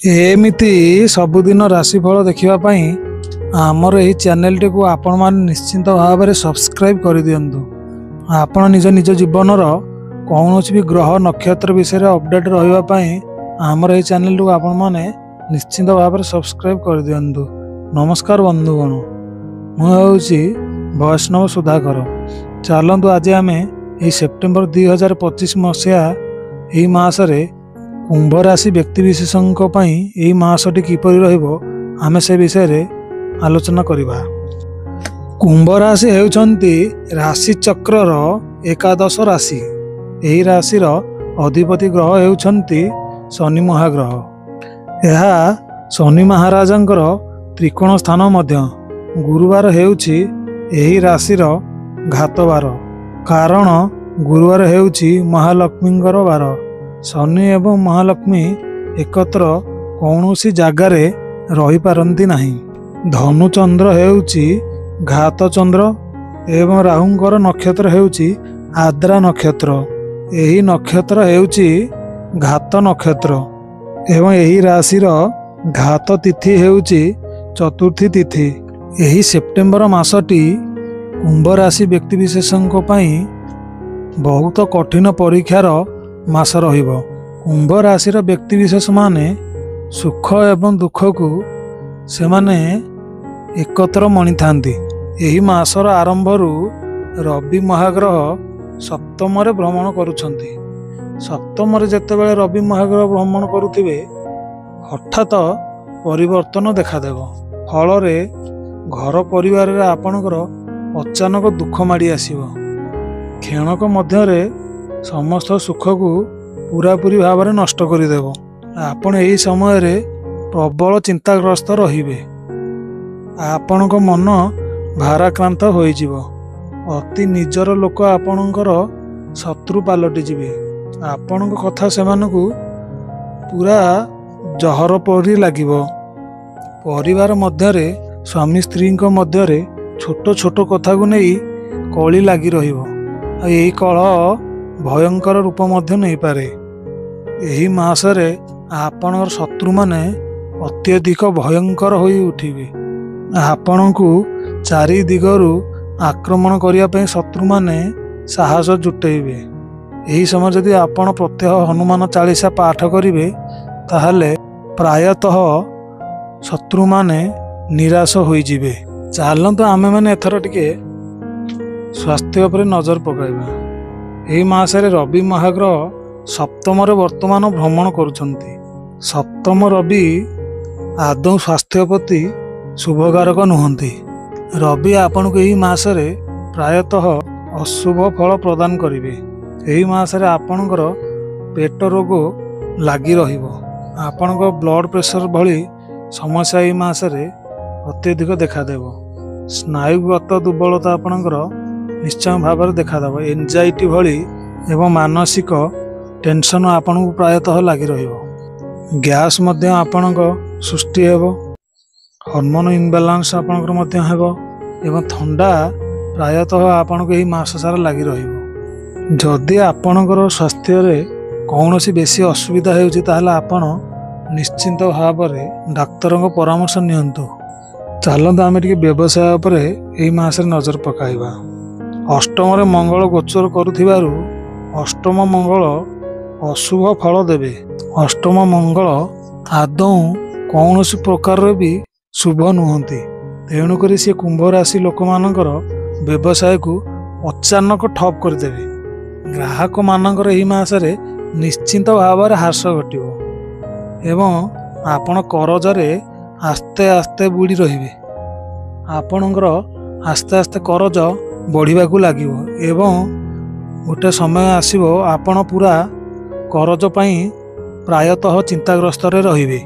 एमिति सबुदिन राशिफल देखापी आमर यही चैनल को आपण मैंने निश्चिंत भाव में सब्सक्राइब कर दिंतु। आपण निज निज जीवन कौन भी ग्रह नक्षत्र विषय अपडेट रही आमर यही चैनल को आपण मैंने निश्चिंत भाव में सब्सक्राइब कर दिंतु। नमस्कार बंधुगण, मुझे वैष्णव सुधाकर। चलतु आज आम यही सेप्टेम्बर 2025 मसीहा यही मासरे कुंभ राशि व्यक्तिविशेषों यही मासटी किपरि रहिबो आमे से विषय रे आलोचना करिबा। कुंभ राशि हेउचंती राशि चक्रर एकादश राशि। यही राशिर अधिपति ग्रह हेउचंती शनि महाग्रह। यह शनि महाराजंकर त्रिकोण स्थान मध्य। गुरुवार हेउची यही राशिर घातवार, कारण गुरुवार हेउची महालक्ष्मींकर बार। शनि एवं महालक्ष्मी एकत्र कौनसी जगार रही पारंती नहीं। धनु चंद्र हेउची घात चंद्र एवं राहुंकर नक्षत्र हेउची आद्रा नक्षत्र। यही नक्षत्र हेउची घात नक्षत्र एवं यही राशिर घात तिथि हेउची चतुर्थी तिथि। यही सेप्टेम्बर मासटी कुंभ राशि व्यक्तिविशेषों बहुत कठिन परीक्षार मास रहिबो। कुंभ राशिर व्यक्तिविशेष माने सुख एवं दुख को से माने एकत्र मणि थांती। यही मासर आरंभरू रवि महाग्रह सप्तम भ्रमण करुछंती। सप्तम जेतेबेले रवि महाग्रह भ्रमण करुथिबे हठात परिवर्तन देखादेव। फलरे घर परिवार रे आपणकर अचानक दुख माड़ी आसीबो। क्षणक मध्यरे समस्त सुख को पूरापूरी भाव में नष्ट करदेव। आपण यही समय रे प्रबल चिंताग्रस्त रहिबे। आपण को मन भाराक्रांत होइजिवो। अति निजर लोक आपणकर शत्रु पलटि जिवे। आपण को कथा सेमानकु पूरा जहर परि लागिवो। परिवार मध्यरे स्वामी स्त्री मध्यरे छोट छोट कथा को नहीं कली लगी रहिबो। यही कलह भयंकर रूप मध्य नहीं पारे। यही मासरे आपणर शत्रु माने अत्यधिक भयंकर होई उठिबे। आपण को चारि दिगरु आक्रमण करिया पे शत्रु माने साहस जुटेइबे। यही समय जदि आपण प्रत्यह हनुमान चालीसा पाठ करिवे ताहले प्रायतः शत्रु माने निराश होई जिवे। चलंतु आमे माने एथर टिके स्वास्थ्य पर नजर पकाइबा। यही मासरे रवि महाग्रह सप्तम वर्तमान भ्रमण करुछंती। सप्तम रवि आदौ स्वास्थ्य प्रति शुभकारक नुहंती। रवि आपण को यही मासरे प्रायतः अशुभ फल प्रदान करिवे। यही मासरे आपणकर पेट रोग लागी रहिबो। आपणको ब्लड प्रेशर भली समस्या यही मासरे अत्यधिक देखादेव। स्नायुगत दुर्बलता आपणकर निश्चय भाव में देखादेव। एंजाइटी भली एवं मानसिक टेंशन आपन को प्रायतः लगी रहिबो। गैस मध्य आपणक सृष्टि हेबो। हार्मोन इनबालांस आपणकर मध्य हेबो एवं ठंडा प्रायतः आपन को यही मास सारा लगी रहिबो। जदि आपणकर स्वास्थ्य रे कौनसी बेसी असुविधा हेउची ताहले आपण निश्चिंत भाव में डाक्तर को परामर्श नियंतु। चलतु आम टिके व्यवसाय पर यही मासरे नजर पकाइबा। अष्टम मंगल गोचर करुथिबारु अष्टम मंगल अशुभ फल देवे। अष्टम मंगल आदौ कौन प्रकार भी शुभ नुहंती। तेणुक सी कुंभ राशि लोक मानकर व्यवसाय को अचानक ठप करदेवे। ग्राहक मानकर यही मासरे निश्चिंत भाव में ह्रास घटिबो एवं आपण करजरे आस्ते आस्ते बुड़ी रहिबे। आपणकर आस्ते आस्ते करज बढ़िबा को लागिवो एवं गोटे समय आसीबो आपण पूरा करज पई प्रायतः चिंताग्रस्त रे रहिबे।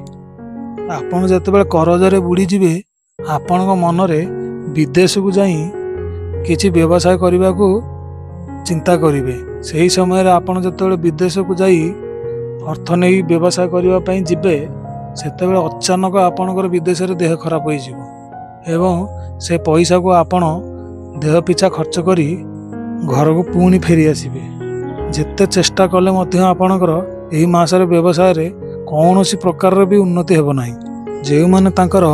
आपण जेतेबेले करजरे बुड़ी जिवे आपणक मनरे विदेश को जाई किछि व्यवसाय करिबा को चिंता करिवे। सही समय रे आपण जेतेबेले विदेश को जाई अर्थ नहीं व्यवसाय करिबा पई जिबे सेतेबेले अचानक आपणकर विदेश रे देह खराब होई जिवो एवं से पैसा को आपण देह पिछा खर्च करी घर को पुणी फेरी आसबे। जिते चेष्टा कले आपणकर यही मासरे व्यवसाय रे କୌଣସି ପ୍ରକାରର ବି ଉନ୍ନତି ହେବ ନାହିଁ। ଯେଉଁମାନେ ତାଙ୍କର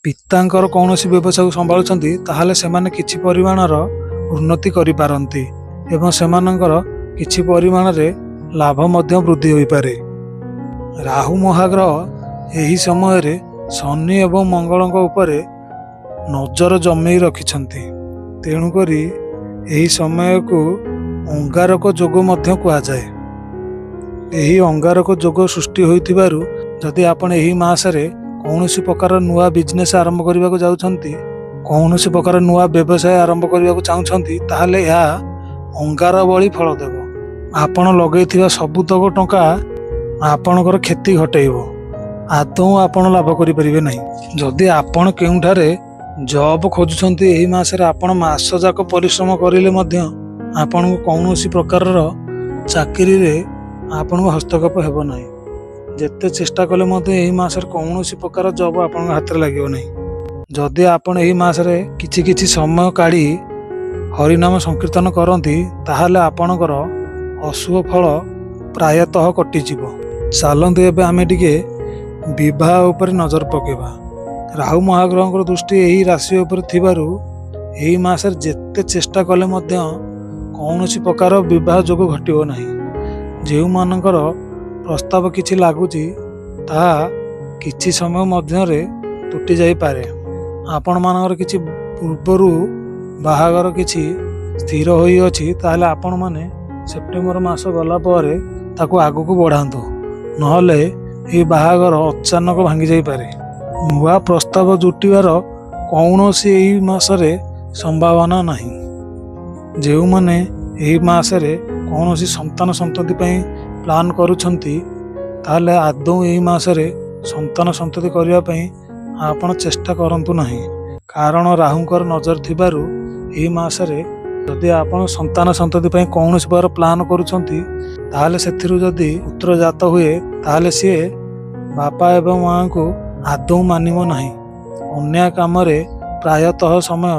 ପିତାଙ୍କର କୌଣସି ବ୍ୟବସାୟକୁ ସମ୍ଭାଳୁଛନ୍ତି ତାହେଲେ ସେମାନେ କିଛି ପରିମାଣର ଉନ୍ନତି କରିପାରନ୍ତି ଏବଂ ସେମାନଙ୍କର କିଛି ପରିମାଣରେ ଲାଭ ମଧ୍ୟ ବୃଦ୍ଧି ହୋଇପାରେ। ରାହୁ ମହାଗ୍ରହ ଏହି ସମୟରେ ଶନି ଏବଂ ମଙ୍ଗଳଙ୍କ ଉପରେ ନଜର ଜମେଇ ରଖିଛନ୍ତି। ତେଣୁକରି ଏହି ସମୟକୁ ଅଙ୍ଗାରକ ଯୋଗ ମଧ୍ୟ କୁହାଯାଏ। ଏହି ଅଙ୍ଗାରକ ଯୋଗ ସୃଷ୍ଟି ହୋଇଥିବାରୁ ଯଦି ଆପଣ ଏହି ମାସରେ କୌଣସି ପ୍ରକାର ନୂଆ ବିଜନେସ୍ ଆରମ୍ଭ କରିବାକୁ ଯାଉଛନ୍ତି, କୌଣସି ପ୍ରକାର ନୂଆ ବ୍ୟବସାୟ ଆରମ୍ଭ କରିବାକୁ ଚାହୁଁଛନ୍ତି, ତାହେଲେ ଏହା ଅଙ୍ଗାର ଭଳି ଫଳ ଦେବ। ଆପଣ ଲଗେଇଥିବା ସବୁତକ ଟଙ୍କା ଆପଣଙ୍କର କ୍ଷତି ଘଟାଇବ। ଆଦୌ ଆପଣ ଲାଭ କରିପାରିବେ ନାହିଁ। ଯଦି ଆପଣ କେଉଁଠାରେ ଜବ୍ ଖୋଜୁଛନ୍ତି, ଏହି ମାସରେ ଆପଣ ମାସ ଯାକ ପରିଶ୍ରମ କରିଲେ ମଧ୍ୟ ଆପଣଙ୍କୁ କୌଣସି ପ୍ରକାରର ଚାକିରିରେ ଆପଣଙ୍କୁ ହସ୍ତକ୍ଷେପ ହେବ ନାହିଁ। ଯେତେ ଚେଷ୍ଟା କଲେ ମଧ୍ୟ ଏହି ମାସରେ କୌଣସି ପ୍ରକାର ଜବ୍ ଆପଣଙ୍କ ହାତରେ ଲାଗିବ ନାହିଁ। ଯଦି ଆପଣ ଏହି ମାସରେ କିଛି ସମୟ କାଢ଼ି ହରିନାମ ସଂକୀର୍ତ୍ତନ କରନ୍ତି, ତାହେଲେ ଆପଣଙ୍କର ଅଶୁଭ ଫଳ ପ୍ରାୟତଃ କଟିଯିବ। ଚାଲନ୍ତୁ ଏବେ ଆମେ ଟିକେ ବିବାହ ଉପରେ ନଜର ପକାଇବା। ରାହୁ ମହାଗ୍ରହଙ୍କର ଦୃଷ୍ଟି ଏହି ରାଶି ଉପରେ ଥିବାରୁ ଏହି ମାସରେ ଯେତେ ଚେଷ୍ଟା କଲେ ମଧ୍ୟ କୌଣସି ପ୍ରକାର ବିବାହ ଯୋଗ ଘଟିବ ନାହିଁ। ଯେଉଁମାନଙ୍କର ପ୍ରସ୍ତାବ କିଛି ଲାଗୁଛି ତାହା କିଛି ସମୟ ମଧ୍ୟରେ ତୁଟି ଯାଇପାରେ। ଆପଣମାନଙ୍କର କିଛି ପୂର୍ବରୁ ବାହାଘର କିଛି ସ୍ଥିର ହୋଇଅଛି, ତାହେଲେ ଆପଣମାନେ ସେପ୍ଟେମ୍ବର ମାସ ଗଲା ପରେ ତାକୁ ଆଗକୁ ବଢ଼ାନ୍ତୁ, ନହେଲେ ଏହି ବାହାଘର ଅଚାନକ ଭାଙ୍ଗି ଯାଇପାରେ। ନୂଆ ପ୍ରସ୍ତାବ ଜୁଟିବାର କୌଣସି ଏହି ମାସରେ ସମ୍ଭାବନା ନାହିଁ। ଯେଉଁମାନେ ଏହି ମାସରେ କୌଣସି ସନ୍ତାନ ସନ୍ତତି ପାଇଁ ପ୍ଲାନ୍ କରୁଛନ୍ତି, ତାହେଲେ ଆଦୌ ଏହି ମାସରେ ସନ୍ତାନ ସନ୍ତତି କରିବା ପାଇଁ ଆପଣ ଚେଷ୍ଟା କରନ୍ତୁ ନାହିଁ। କାରଣ ରାହୁଙ୍କର ନଜର ଥିବାରୁ ଏହି ମାସରେ ଯଦି ଆପଣ ସନ୍ତାନ ସନ୍ତତି ପାଇଁ କୌଣସି ପ୍ରକାର ପ୍ଲାନ୍ କରୁଛନ୍ତି, ତାହେଲେ ସେଥିରୁ ଯଦି ପୁତ୍ର ଜାତ ହୁଏ, ତାହେଲେ ସିଏ ବାପା ଏବଂ ମାଆଙ୍କୁ ଆଦୌ ମାନିବ ନାହିଁ। ଅନ୍ୟ କାମରେ ପ୍ରାୟତଃ ସମୟ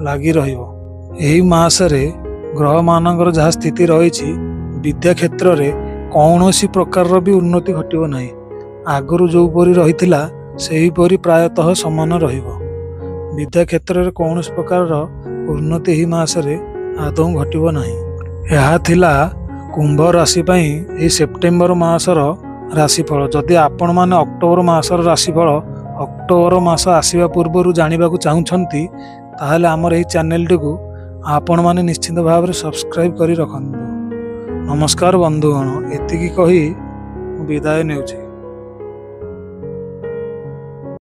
ଲାଗି ରହିବ। ଏହି ମାସରେ ଗ୍ରହମାନଙ୍କର ଯାହା ସ୍ଥିତି ରହିଛି, ବିଦ୍ୟା କ୍ଷେତ୍ରରେ କୌଣସି ପ୍ରକାରର ବି ଉନ୍ନତି ଘଟିବ ନାହିଁ। ଆଗରୁ ଯେଉଁପରି ରହିଥିଲା ସେହିପରି ପ୍ରାୟତଃ ସମାନ ରହିବ। ବିଦ୍ୟା କ୍ଷେତ୍ରରେ କୌଣସି ପ୍ରକାରର ଉନ୍ନତି ଏହି ମାସରେ ଆଦୌ ଘଟିବ ନାହିଁ। ଏହା ଥିଲା କୁମ୍ଭ ରାଶି ପାଇଁ ଏହି ସେପ୍ଟେମ୍ବର ମାସର ରାଶିଫଳ। ଯଦି ଆପଣମାନେ ଅକ୍ଟୋବର ମାସର ରାଶିଫଳ ଅକ୍ଟୋବର ମାସ ଆସିବା ପୂର୍ବରୁ ଜାଣିବାକୁ ଚାହୁଁଛନ୍ତି, ତାହେଲେ ଆମର ଏହି ଚ୍ୟାନେଲଟିକୁ ଆପଣମାନେ ନିଶ୍ଚିତ ଭାବରେ ସବସ୍କ୍ରାଇବ୍ କରି ରଖନ୍ତୁ। ନମସ୍କାର ବନ୍ଧୁଗଣ, ଏତିକି କହି ବିଦାୟ ନେଉଛି।